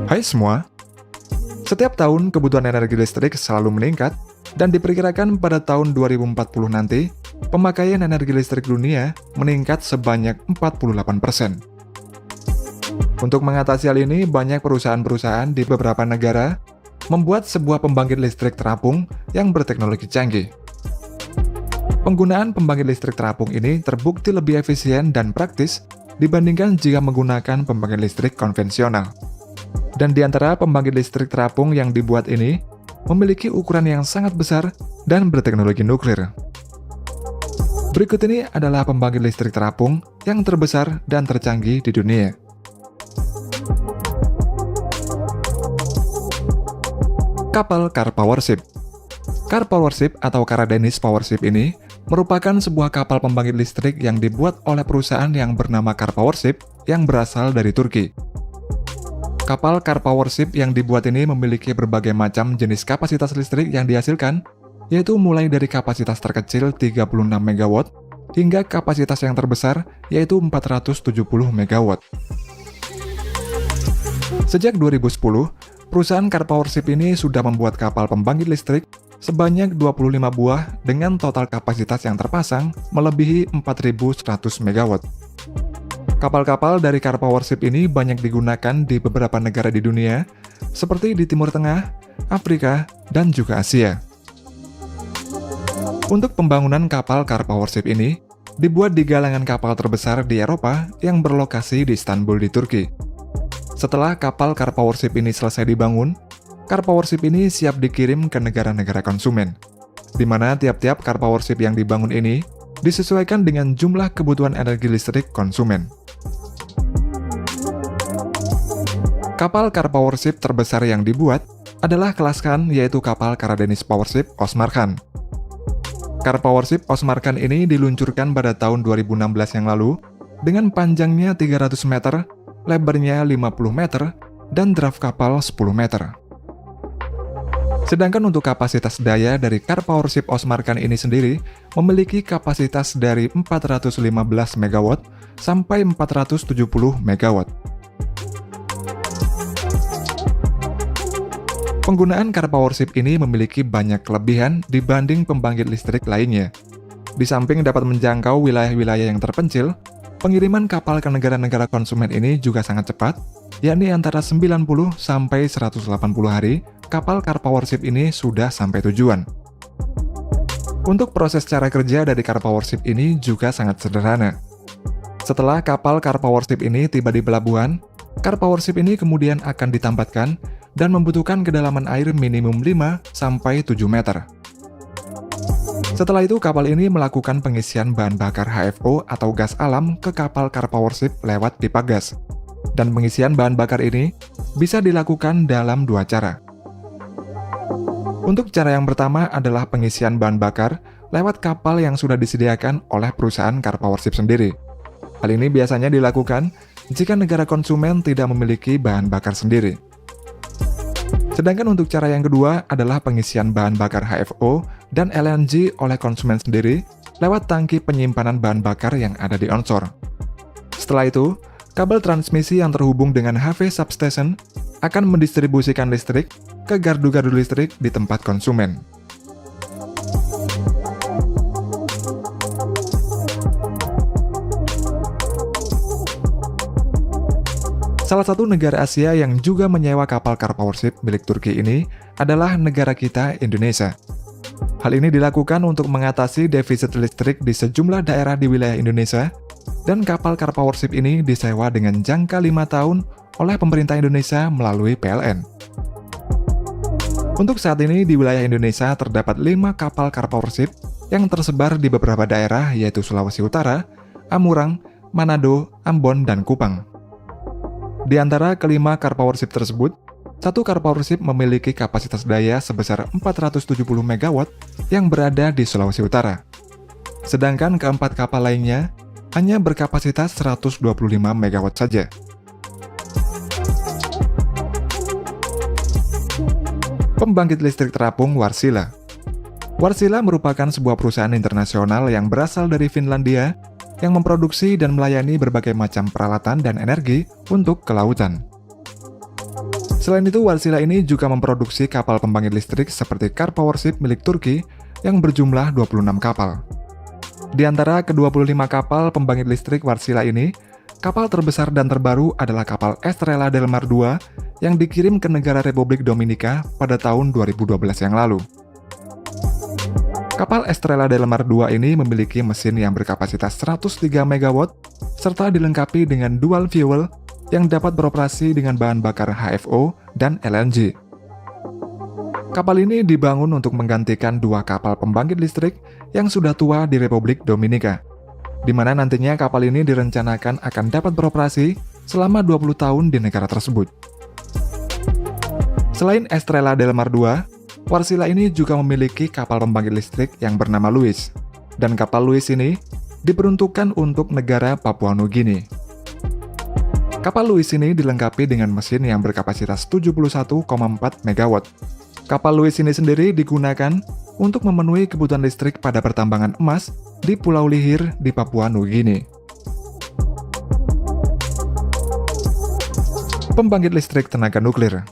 Hai semua, setiap tahun kebutuhan energi listrik selalu meningkat dan diperkirakan pada tahun 2040 nanti, pemakaian energi listrik dunia meningkat sebanyak 48%. Untuk mengatasi hal ini, banyak perusahaan-perusahaan di beberapa negara membuat sebuah pembangkit listrik terapung yang berteknologi canggih. Penggunaan pembangkit listrik terapung ini terbukti lebih efisien dan praktis dibandingkan jika menggunakan pembangkit listrik konvensional. Dan di antara pembangkit listrik terapung yang dibuat ini, memiliki ukuran yang sangat besar dan berteknologi nuklir. Berikut ini adalah pembangkit listrik terapung yang terbesar dan tercanggih di dunia. Kapal Car Powership. Car Powership atau Danish Powership ini merupakan sebuah kapal pembangkit listrik yang dibuat oleh perusahaan yang bernama Car Powership yang berasal dari Turki. Kapal Car Powership yang dibuat ini memiliki berbagai macam jenis kapasitas listrik yang dihasilkan, yaitu mulai dari kapasitas terkecil 36 MW hingga kapasitas yang terbesar yaitu 470 MW. Sejak 2010, perusahaan Car Powership ini sudah membuat kapal pembangkit listrik sebanyak 25 buah dengan total kapasitas yang terpasang melebihi 4.100 MW. Kapal-kapal dari Car Powership ini banyak digunakan di beberapa negara di dunia, seperti di Timur Tengah, Afrika, dan juga Asia. Untuk pembangunan kapal Car Powership ini, dibuat di galangan kapal terbesar di Eropa yang berlokasi di Istanbul di Turki. Setelah kapal Car Powership ini selesai dibangun, Car Powership ini siap dikirim ke negara-negara konsumen, di mana tiap-tiap Car Powership yang dibangun ini disesuaikan dengan jumlah kebutuhan energi listrik konsumen. Kapal Car Powership terbesar yang dibuat adalah kelas Khan, yaitu kapal Danish Powership Osmar Khan. Car Powership Osmar Khan ini diluncurkan pada tahun 2016 yang lalu dengan panjangnya 300 meter, lebarnya 50 meter, dan draft kapal 10 meter. Sedangkan untuk kapasitas daya dari Car Powership Osmar Khan ini sendiri memiliki kapasitas dari 415 MW sampai 470 MW. Penggunaan Car Powership ini memiliki banyak kelebihan dibanding pembangkit listrik lainnya. Di samping dapat menjangkau wilayah-wilayah yang terpencil, pengiriman kapal ke negara-negara konsumen ini juga sangat cepat, yakni antara 90 sampai 180 hari, kapal Car Powership ini sudah sampai tujuan. Untuk proses cara kerja dari Car Powership ini juga sangat sederhana. Setelah kapal Car Powership ini tiba di pelabuhan, Car Powership ini kemudian akan ditambatkan dan membutuhkan kedalaman air minimum 5 sampai 7 meter. Setelah itu, kapal ini melakukan pengisian bahan bakar HFO atau gas alam ke kapal Car Powership lewat pipa gas. Dan pengisian bahan bakar ini bisa dilakukan dalam dua cara. Untuk cara yang pertama adalah pengisian bahan bakar lewat kapal yang sudah disediakan oleh perusahaan Car Powership sendiri. Hal ini biasanya dilakukan jika negara konsumen tidak memiliki bahan bakar sendiri. Sedangkan untuk cara yang kedua adalah pengisian bahan bakar HFO dan LNG oleh konsumen sendiri lewat tangki penyimpanan bahan bakar yang ada di onshore. Setelah itu, kabel transmisi yang terhubung dengan HV substation akan mendistribusikan listrik ke gardu-gardu listrik di tempat konsumen. Salah satu negara Asia yang juga menyewa kapal Car Powership milik Turki ini adalah negara kita, Indonesia. Hal ini dilakukan untuk mengatasi defisit listrik di sejumlah daerah di wilayah Indonesia, dan kapal Car Powership ini disewa dengan jangka 5 tahun oleh pemerintah Indonesia melalui PLN. Untuk saat ini di wilayah Indonesia terdapat 5 kapal Car Powership yang tersebar di beberapa daerah, yaitu Sulawesi Utara, Amurang, Manado, Ambon, dan Kupang. Di antara kelima Car Powership tersebut, satu Car Powership memiliki kapasitas daya sebesar 470 MW yang berada di Sulawesi Utara. Sedangkan keempat kapal lainnya hanya berkapasitas 125 MW saja. Pembangkit listrik terapung Wärtsilä. Wärtsilä merupakan sebuah perusahaan internasional yang berasal dari Finlandia yang memproduksi dan melayani berbagai macam peralatan dan energi untuk kelautan. Selain itu, Wärtsilä ini juga memproduksi kapal pembangkit listrik seperti Karpowership milik Turki yang berjumlah 26 kapal. Di antara ke-25 kapal pembangkit listrik Wärtsilä ini, kapal terbesar dan terbaru adalah kapal Estrela del Mar II yang dikirim ke negara Republik Dominika pada tahun 2012 yang lalu. Kapal Estrela del Mar II ini memiliki mesin yang berkapasitas 103 MW serta dilengkapi dengan dual fuel yang dapat beroperasi dengan bahan bakar HFO dan LNG. Kapal ini dibangun untuk menggantikan dua kapal pembangkit listrik yang sudah tua di Republik Dominika, di mana nantinya kapal ini direncanakan akan dapat beroperasi selama 20 tahun di negara tersebut. Selain Estrela del Mar II, Wärtsilä ini juga memiliki kapal pembangkit listrik yang bernama Louis, dan kapal Louis ini diperuntukkan untuk negara Papua Nugini. Kapal Louis ini dilengkapi dengan mesin yang berkapasitas 71,4 MW. Kapal Louis ini sendiri digunakan untuk memenuhi kebutuhan listrik pada pertambangan emas di Pulau Lihir di Papua Nugini. Pembangkit listrik tenaga nuklir.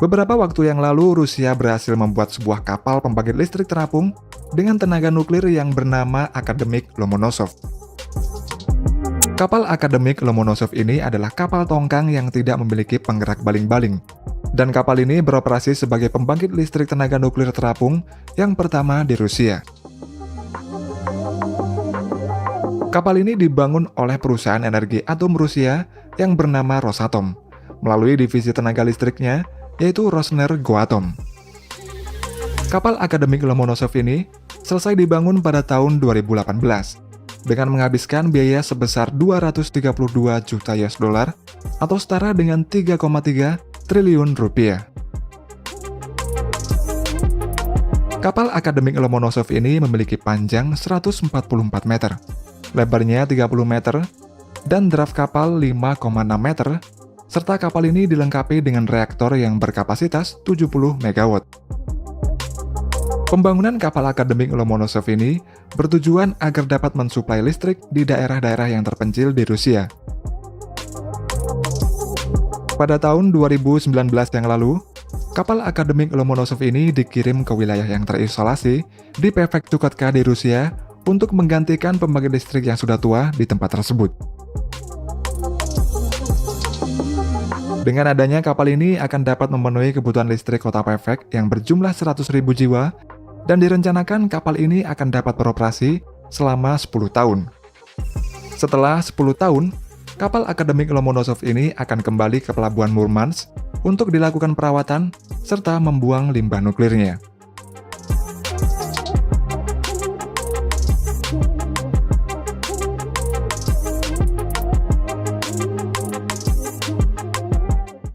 Beberapa waktu yang lalu, Rusia berhasil membuat sebuah kapal pembangkit listrik terapung dengan tenaga nuklir yang bernama Akademik Lomonosov. Kapal Akademik Lomonosov ini adalah kapal tongkang yang tidak memiliki penggerak baling-baling, dan kapal ini beroperasi sebagai pembangkit listrik tenaga nuklir terapung yang pertama di Rusia. Kapal ini dibangun oleh perusahaan energi atom Rusia yang bernama Rosatom, melalui divisi tenaga listriknya, yaitu Rosneft-Goatom. Kapal Akademik Lomonosov ini selesai dibangun pada tahun 2018, dengan menghabiskan biaya sebesar 232 juta US dollar atau setara dengan 3,3 triliun rupiah. Kapal Akademik Lomonosov ini memiliki panjang 144 meter, lebarnya 30 meter, dan draft kapal 5,6 meter, serta kapal ini dilengkapi dengan reaktor yang berkapasitas 70 MW. Pembangunan kapal Akademik Lomonosov ini bertujuan agar dapat mensuplai listrik di daerah-daerah yang terpencil di Rusia. Pada tahun 2019 yang lalu, kapal Akademik Lomonosov ini dikirim ke wilayah yang terisolasi di Prefektur Chukotka di Rusia untuk menggantikan pembangkit listrik yang sudah tua di tempat tersebut. Dengan adanya kapal ini akan dapat memenuhi kebutuhan listrik kota Prefek yang berjumlah 100.000 jiwa, dan direncanakan kapal ini akan dapat beroperasi selama 10 tahun. Setelah 10 tahun, kapal Akademik Lomonosov ini akan kembali ke pelabuhan Murmansk untuk dilakukan perawatan serta membuang limbah nuklirnya.